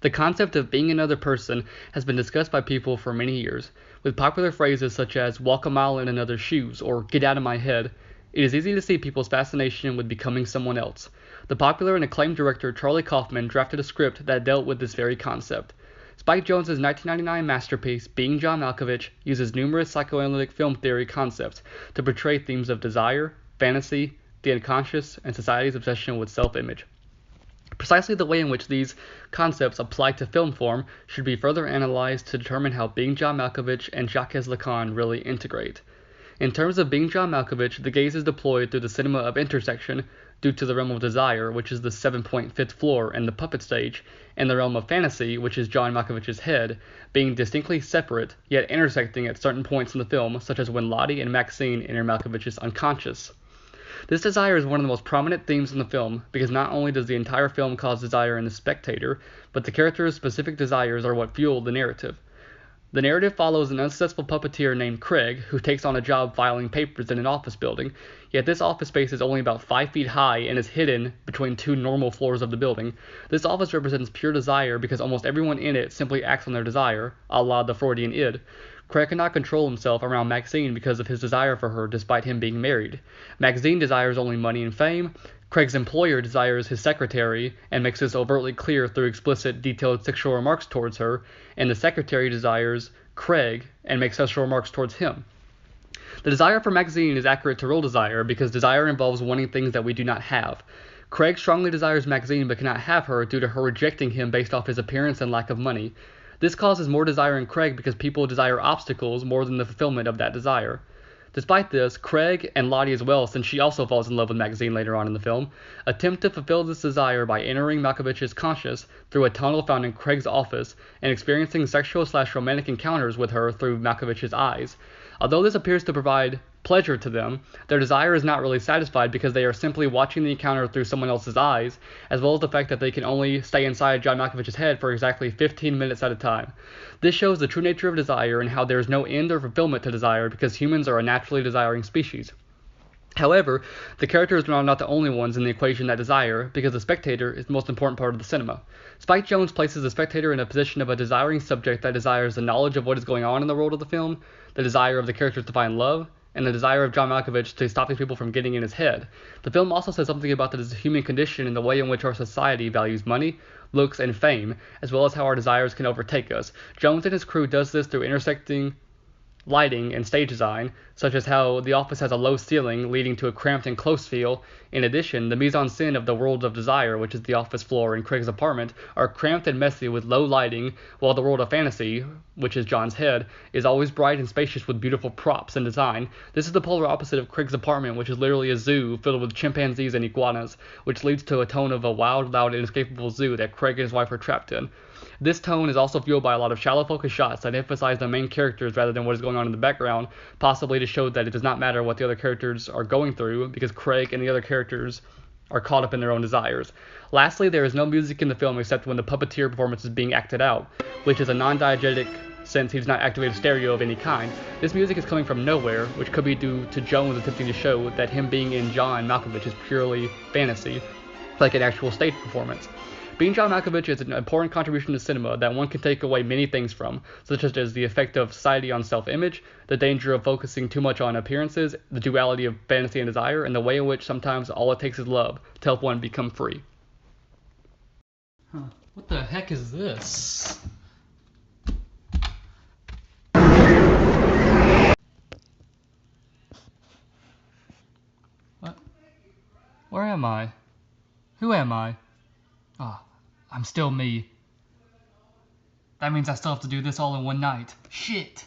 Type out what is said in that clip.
The concept of being another person has been discussed by people for many years, with popular phrases such as walk a mile in another's shoes or get out of my head. It is easy to see people's fascination with becoming someone else. The popular and acclaimed director Charlie Kaufman drafted a script that dealt with this very concept. Spike Jonze's 1999 masterpiece, Being John Malkovich, uses numerous psychoanalytic film theory concepts to portray themes of desire, fantasy, the unconscious, and society's obsession with self-image. Precisely the way in which these concepts apply to film form should be further analyzed to determine how Being John Malkovich and Jacques Lacan really integrate. In terms of Being John Malkovich, the gaze is deployed through the cinema of intersection due to the realm of desire, which is the 7-point fifth floor and the puppet stage, and the realm of fantasy, which is John Malkovich's head, being distinctly separate, yet intersecting at certain points in the film, such as when Lottie and Maxine enter Malkovich's unconscious. This desire is one of the most prominent themes in the film, because not only does the entire film cause desire in the spectator, but the character's specific desires are what fuel the narrative. The narrative follows an unsuccessful puppeteer named Craig, who takes on a job filing papers in an office building, yet this office space is only about 5 feet high and is hidden between two normal floors of the building. This office represents pure desire because almost everyone in it simply acts on their desire, a la the Freudian id. Craig cannot control himself around Maxine because of his desire for her despite him being married. Maxine desires only money and fame. Craig's employer desires his secretary and makes this overtly clear through explicit, detailed sexual remarks towards her, and the secretary desires Craig and makes sexual remarks towards him. The desire for Maxine is accurate to real desire because desire involves wanting things that we do not have. Craig strongly desires Maxine but cannot have her due to her rejecting him based off his appearance and lack of money. This causes more desire in Craig because people desire obstacles more than the fulfillment of that desire. Despite this, Craig, and Lottie as well, since she also falls in love with Maxine later on in the film, attempt to fulfill this desire by entering Malkovich's conscious through a tunnel found in Craig's office and experiencing sexual/romantic encounters with her through Malkovich's eyes. Although this appears to provide pleasure to them, their desire is not really satisfied because they are simply watching the encounter through someone else's eyes, as well as the fact that they can only stay inside John Malkovich's head for exactly 15 minutes at a time. This shows the true nature of desire and how there is no end or fulfillment to desire because humans are a naturally desiring species. However, the characters are not the only ones in the equation that desire, because the spectator is the most important part of the cinema. Spike Jonze places the spectator in a position of a desiring subject that desires the knowledge of what is going on in the world of the film, the desire of the characters to find love, and the desire of John Malkovich to stop these people from getting in his head. The film also says something about the human condition and the way in which our society values money, looks, and fame, as well as how our desires can overtake us. Jonze and his crew does this through intersecting lighting and stage design, such as how the office has a low ceiling leading to a cramped and close feel. In addition, the mise-en-scène of the world of desire, which is the office floor and Craig's apartment, are cramped and messy with low lighting, while the world of fantasy, which is John's head, is always bright and spacious with beautiful props and design. This is the polar opposite of Craig's apartment, which is literally a zoo filled with chimpanzees and iguanas, which leads to a tone of a wild, loud, and inescapable zoo that Craig and his wife are trapped in. This tone is also fueled by a lot of shallow focus shots that emphasize the main characters rather than what is going on in the background, possibly to show that it does not matter what the other characters are going through because Craig and the other characters are caught up in their own desires. Lastly, there is no music in the film except when the puppeteer performance is being acted out, which is a non-diegetic since he does not activate a stereo of any kind. This music is coming from nowhere, which could be due to Jonze attempting to show that him being in John Malkovich is purely fantasy, like an actual stage performance. Being John Malkovich is an important contribution to cinema that one can take away many things from, such as the effect of society on self-image, the danger of focusing too much on appearances, the duality of fantasy and desire, and the way in which sometimes all it takes is love to help one become free. What the heck is this? What? Where am I? Who am I? I'm still me. That means I still have to do this all in one night. Shit!